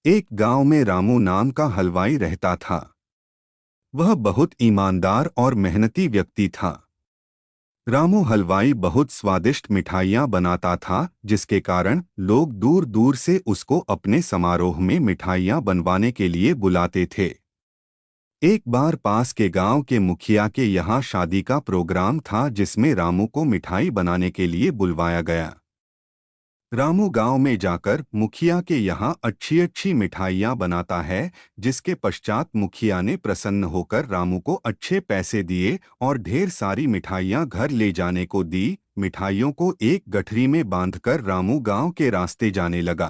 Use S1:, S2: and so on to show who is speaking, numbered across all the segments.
S1: एक गांव में रामू नाम का हलवाई रहता था। वह बहुत ईमानदार और मेहनती व्यक्ति था। रामू हलवाई बहुत स्वादिष्ट मिठाइयाँ बनाता था, जिसके कारण लोग दूर दूर से उसको अपने समारोह में मिठाइयाँ बनवाने के लिए बुलाते थे। एक बार पास के गांव के मुखिया के यहाँ शादी का प्रोग्राम था, जिसमें रामू को मिठाई बनाने के लिए बुलवाया गया। रामू गांव में जाकर मुखिया के यहाँ अच्छी अच्छी मिठाइयाँ बनाता है, जिसके पश्चात मुखिया ने प्रसन्न होकर रामू को अच्छे पैसे दिए और ढेर सारी मिठाइयाँ घर ले जाने को दी। मिठाइयों को एक गठरी में बांधकर रामू गांव के रास्ते जाने लगा।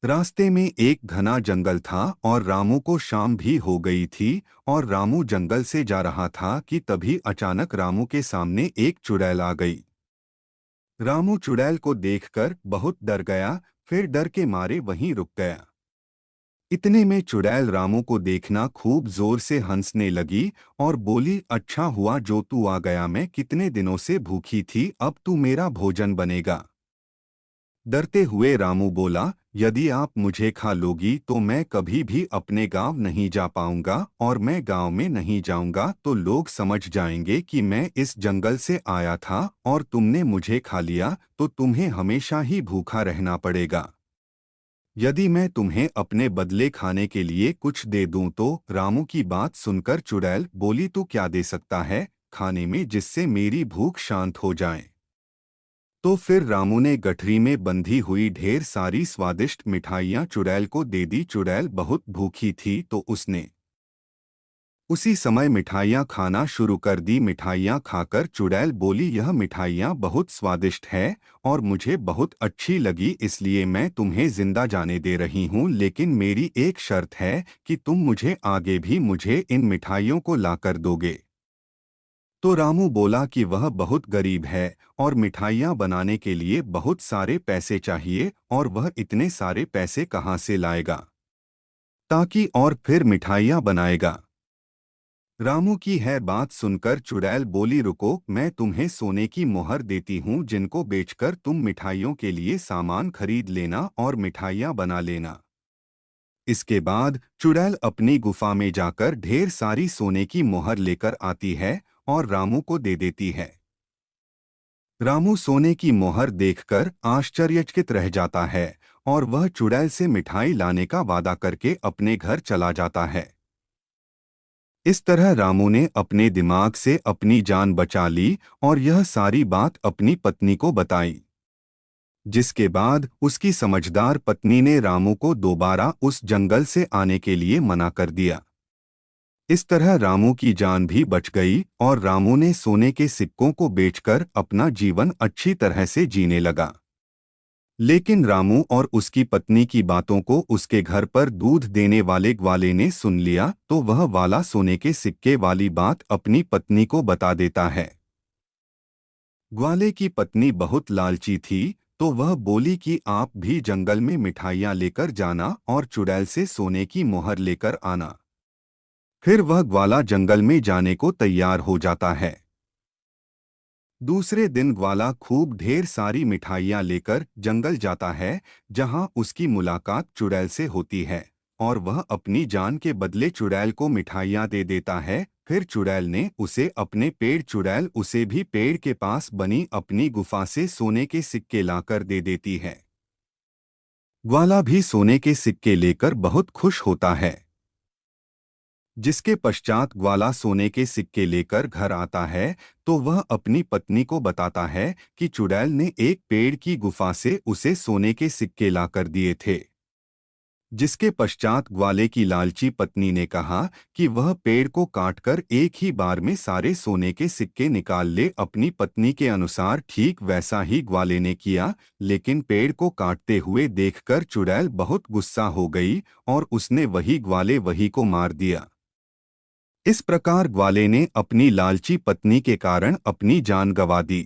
S1: रास्ते में एक घना जंगल था और रामू को शाम भी हो गई थी और रामू जंगल से जा रहा था कि तभी अचानक रामू के सामने एक चुड़ैल आ गई। रामू चुड़ैल को देखकर बहुत डर गया, फिर डर के मारे वहीं रुक गया। इतने में चुड़ैल रामू को देखना खूब जोर से हंसने लगी और बोली, अच्छा हुआ जो तू आ गया, मैं कितने दिनों से भूखी थी, अब तू मेरा भोजन बनेगा। डरते हुए रामू बोला, यदि आप मुझे खा लोगी तो मैं कभी भी अपने गांव नहीं जा पाऊंगा और मैं गांव में नहीं जाऊंगा तो लोग समझ जाएंगे कि मैं इस जंगल से आया था और तुमने मुझे खा लिया तो तुम्हें हमेशा ही भूखा रहना पड़ेगा। यदि मैं तुम्हें अपने बदले खाने के लिए कुछ दे दूं तो। रामू की बात सुनकर चुड़ैल बोली, तू क्या दे सकता है खाने में जिससे मेरी भूख शांत हो जाए। तो फिर रामू ने गठरी में बंधी हुई ढेर सारी स्वादिष्ट मिठाइयाँ चुड़ैल को दे दी। चुड़ैल बहुत भूखी थी तो उसने उसी समय मिठाइयाँ खाना शुरू कर दी। मिठाइयाँ खाकर चुड़ैल बोली, यह मिठाइयाँ बहुत स्वादिष्ट है और मुझे बहुत अच्छी लगी, इसलिए मैं तुम्हें जिंदा जाने दे रही हूँ, लेकिन मेरी एक शर्त है कि तुम मुझे आगे भी मुझे इन मिठाइयों को लाकर दोगे। तो रामू बोला कि वह बहुत गरीब है और मिठाइयाँ बनाने के लिए बहुत सारे पैसे चाहिए और वह इतने सारे पैसे कहाँ से लाएगा ताकि और फिर मिठाइयाँ बनाएगा। रामू की है बात सुनकर चुड़ैल बोली, रुको, मैं तुम्हें सोने की मोहर देती हूँ, जिनको बेचकर तुम मिठाइयों के लिए सामान खरीद लेना और मिठाइयाँ बना लेना। इसके बाद चुड़ैल अपनी गुफा में जाकर ढेर सारी सोने की मोहर लेकर आती है और रामू को दे देती है। रामू सोने की मोहर देखकर आश्चर्यचकित रह जाता है और वह चुड़ैल से मिठाई लाने का वादा करके अपने घर चला जाता है। इस तरह रामू ने अपने दिमाग से अपनी जान बचा ली और यह सारी बात अपनी पत्नी को बताई, जिसके बाद उसकी समझदार पत्नी ने रामू को दोबारा उस जंगल से आने के लिए मना कर दिया। इस तरह रामू की जान भी बच गई और रामू ने सोने के सिक्कों को बेचकर अपना जीवन अच्छी तरह से जीने लगा। लेकिन रामू और उसकी पत्नी की बातों को उसके घर पर दूध देने वाले ग्वाले ने सुन लिया, तो वह वाला सोने के सिक्के वाली बात अपनी पत्नी को बता देता है। ग्वाले की पत्नी बहुत लालची थी, तो वह बोली कि आप भी जंगल में मिठाइयाँ लेकर जाना और चुड़ैल से सोने की मोहर लेकर आना। फिर वह ग्वाला जंगल में जाने को तैयार हो जाता है। दूसरे दिन ग्वाला खूब ढेर सारी मिठाइयाँ लेकर जंगल जाता है, जहां उसकी मुलाकात चुड़ैल से होती है और वह अपनी जान के बदले चुड़ैल को मिठाइयाँ दे देता है। फिर चुड़ैल ने उसे अपने पेड़ चुड़ैल उसे भी पेड़ के पास बनी अपनी गुफा से सोने के सिक्के लाकर दे देती है। ग्वाला भी सोने के सिक्के लेकर बहुत खुश होता है। जिसके पश्चात ग्वाला सोने के सिक्के लेकर घर आता है, तो वह अपनी पत्नी को बताता है कि चुड़ैल ने एक पेड़ की गुफा से उसे सोने के सिक्के लाकर दिए थे। जिसके पश्चात ग्वाले की लालची पत्नी ने कहा कि वह पेड़ को काटकर एक ही बार में सारे सोने के सिक्के निकाल ले। अपनी पत्नी के अनुसार ठीक वैसा ही ग्वाले ने किया, लेकिन पेड़ को काटते हुए देखकर चुड़ैल बहुत गुस्सा हो गई और उसने वही ग्वाले वही को मार दिया। इस प्रकार ग्वाले ने अपनी लालची पत्नी के कारण अपनी जान गंवा दी।